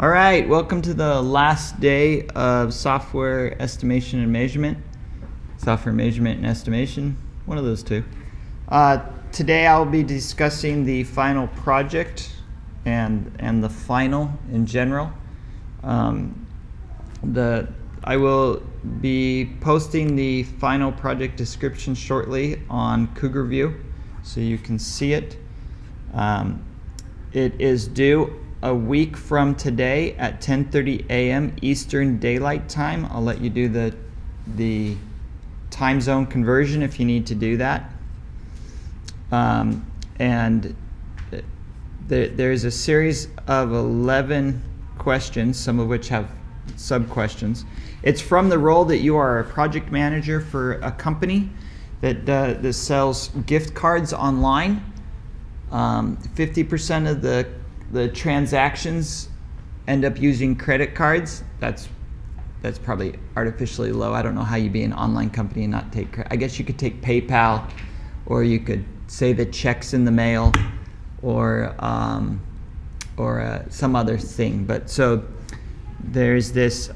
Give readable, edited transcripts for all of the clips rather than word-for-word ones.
All right, welcome to the last day of software estimation and measurement. Software measurement and estimation, one of those two. Today I'll be discussing the final project and the final in general. I will be posting the final project description shortly on CougarView so you can see it. It is due a week from today at 10:30 a.m. Eastern Daylight Time. I'll let you do the time zone conversion if you need to do that. And there's a series of 11 questions, some of which have sub-questions. It's from the role that you are a project manager for a company that sells gift cards online. 50% of the transactions end up using credit cards. That's probably artificially low. I don't know how you'd be an online company and not take credit. I guess you could take PayPal, or you could say the checks in the mail, or some other thing. But so there's this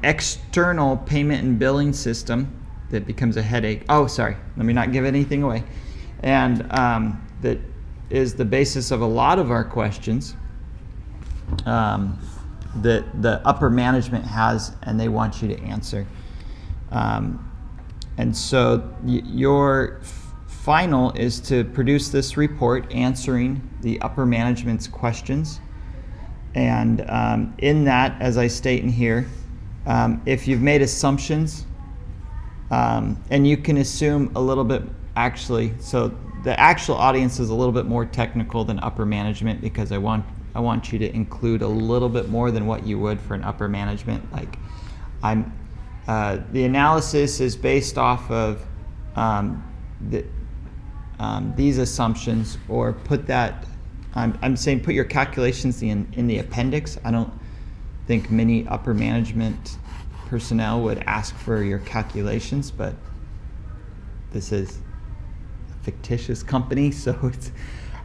external payment and billing system that becomes a headache. Oh, sorry, let me not give anything away. And that is the basis of a lot of our questions that the upper management has, and they want you to answer. And so your final is to produce this report answering the upper management's questions. And in that, as I state in here, if you've made assumptions, and you can assume a little bit actually, so the actual audience is a little bit more technical than upper management, because I want you to include a little bit more than what you would for an upper management. Like the analysis is based off of these assumptions, or put that. I'm saying put your calculations in the appendix. I don't think many upper management personnel would ask for your calculations, but this is fictitious company, so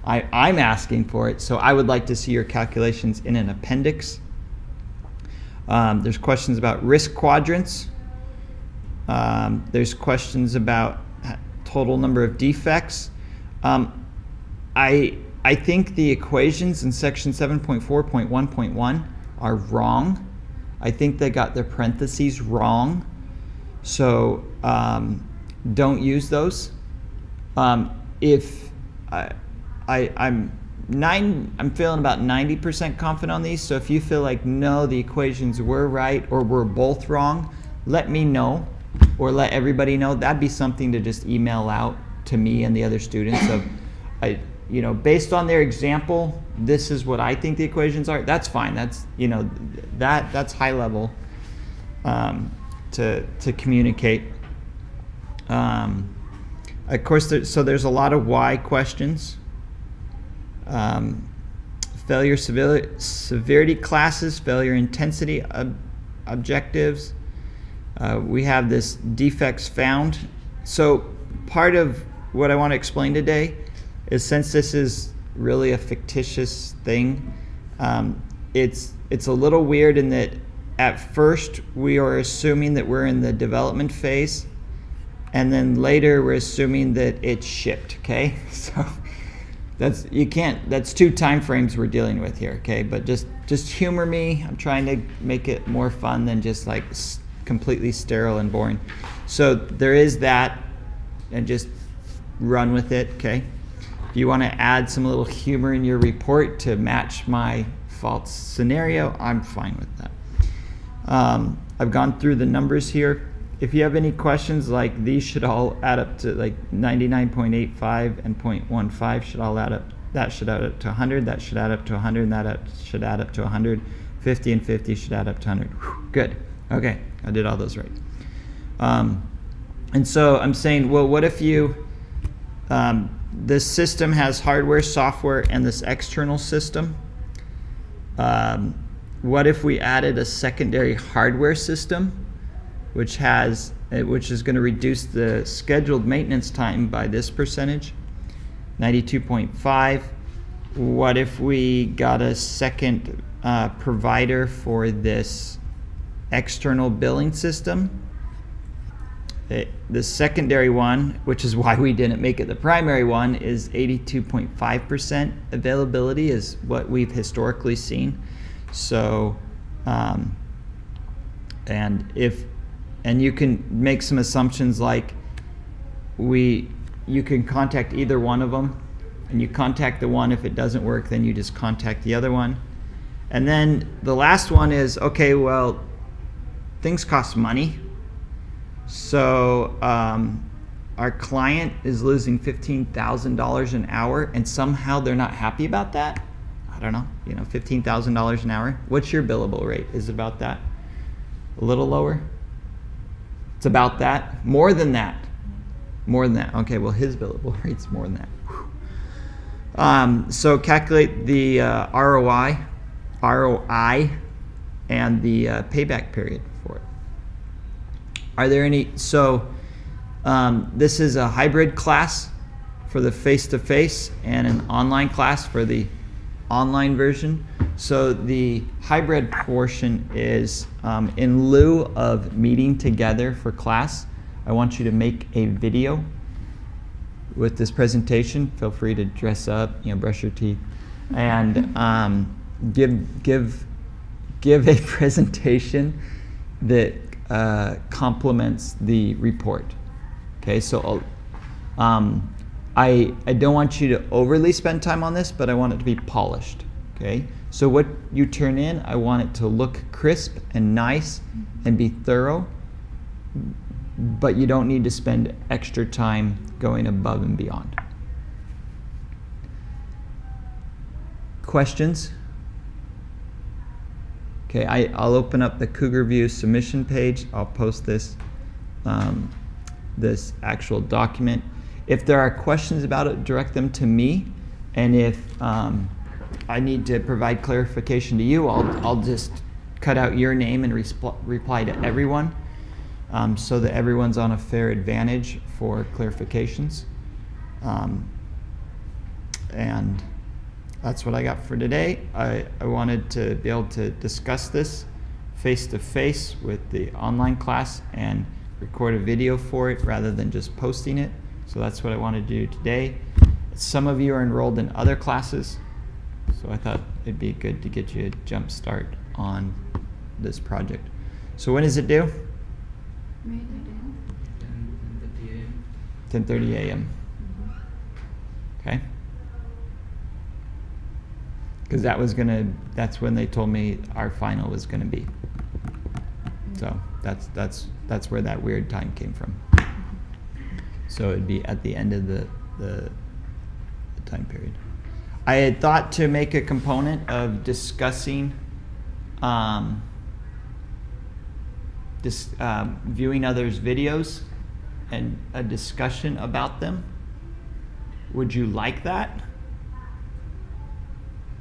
I'm asking for it, so I would like to see your calculations in an appendix. There's questions about risk quadrants. There's questions about total number of defects. I think the equations in section 7.4.1.1 are wrong. I think they got their parentheses wrong, so don't use those. If I'm feeling about 90% confident on these, so if you feel like no, the equations were right or we're both wrong, let me know, or let everybody know. That'd be something to just email out to me and the other students of, based on their example, this is what I think the equations are. That's fine. That's that's high level to communicate. Of course, there's a lot of why questions. Failure severity classes, failure intensity objectives. We have this defects found. So part of what I want to explain today is, since this is really a fictitious thing, it's a little weird in that at first we are assuming that we're in the development phase, and then later we're assuming that it's shipped, okay? So that's two time frames we're dealing with here, okay? But just humor me. I'm trying to make it more fun than just like completely sterile and boring. So there is that, and just run with it, okay? If you want to add some little humor in your report to match my false scenario, I'm fine with that. I've gone through the numbers here. If you have any questions, like these should all add up to like 99.85 and 0.15 should all add up. That should add up to 100. That should add up to 100. And that should add up to 100. 50 and 50 should add up to 100. Whew, good. Okay, I did all those right. And so I'm saying, well, what if this system has hardware, software, and this external system? What if we added a secondary hardware system, which is going to reduce the scheduled maintenance time by this percentage, 92.5. What if we got a second provider for this external billing system. The secondary one, which is why we didn't make it the primary one, is 82.5% availability is what we've historically seen. So, and you can make some assumptions like you can contact either one of them, and you contact the one. If it doesn't work, then you just contact the other one. And then the last one is, okay, well, things cost money. So our client is losing $15,000 an hour, and somehow they're not happy about that. I don't know, $15,000 an hour. What's your billable rate? Is it about that? A little lower? It's about that? More than that? More than that. Okay, well, his billable rate's more than that. So calculate the ROI, and the payback period for it. Are there any, so this is a hybrid class for the face-to-face and an online class for the online version. So the hybrid portion is in lieu of meeting together for class, I want you to make a video with this presentation. Feel free to dress up, brush your teeth, and give a presentation that complements the report. Okay, so I don't want you to overly spend time on this, but I want it to be polished. Okay, so what you turn in, I want it to look crisp and nice and be thorough, but you don't need to spend extra time going above and beyond. Questions? Okay, I'll open up the Cougar View submission page. I'll post this this actual document. If there are questions about it, direct them to me, and if I need to provide clarification to you, I'll just cut out your name and reply to everyone, so that everyone's on a fair advantage for clarifications. And that's what I got for today. I wanted to be able to discuss this face-to-face with the online class and record a video for it rather than just posting it. So that's what I wanted to do today. Some of you are enrolled in other classes, so I thought it'd be good to get you a jump start on this project. So when is it due? May 10th. 10:30 a.m. Okay. Because that's when they told me our final was gonna be. So that's where that weird time came from. So it'd be at the end of the time period. I had thought to make a component of discussing viewing others' videos and a discussion about them. Would you like that?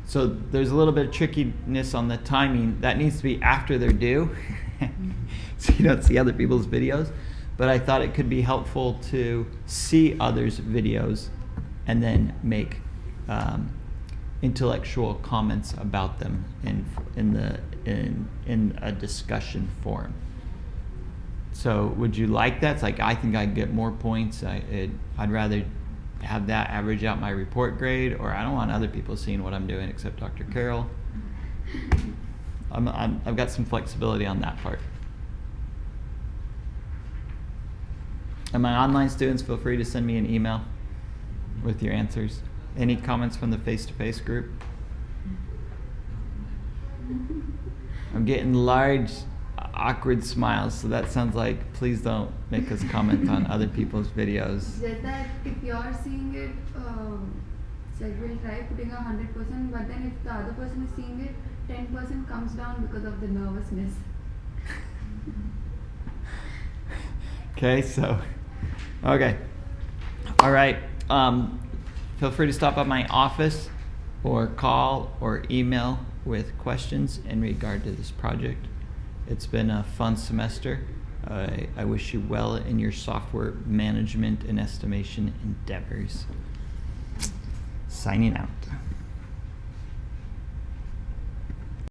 So there's a little bit of trickiness on the timing. That needs to be after they're due, so you don't see other people's videos. But I thought it could be helpful to see others' videos and then make intellectual comments about them in a discussion forum. So would you like that? It's like, I think I'd get more points. I'd rather have that average out my report grade, or I don't want other people seeing what I'm doing except Dr. Carroll. I've got some flexibility on that part. And my online students, feel free to send me an email with your answers. Any comments from the face-to-face group? I'm getting large, awkward smiles, so that sounds like, please don't make us comment on other people's videos. Just that if you're seeing it, so we'll try putting 100%, but then if the other person is seeing it, 10% comes down because of the nervousness. Okay, so, okay. All right. Feel free to stop by my office or call or email with questions in regard to this project. It's been a fun semester. I wish you well in your software management and estimation endeavors. Signing out.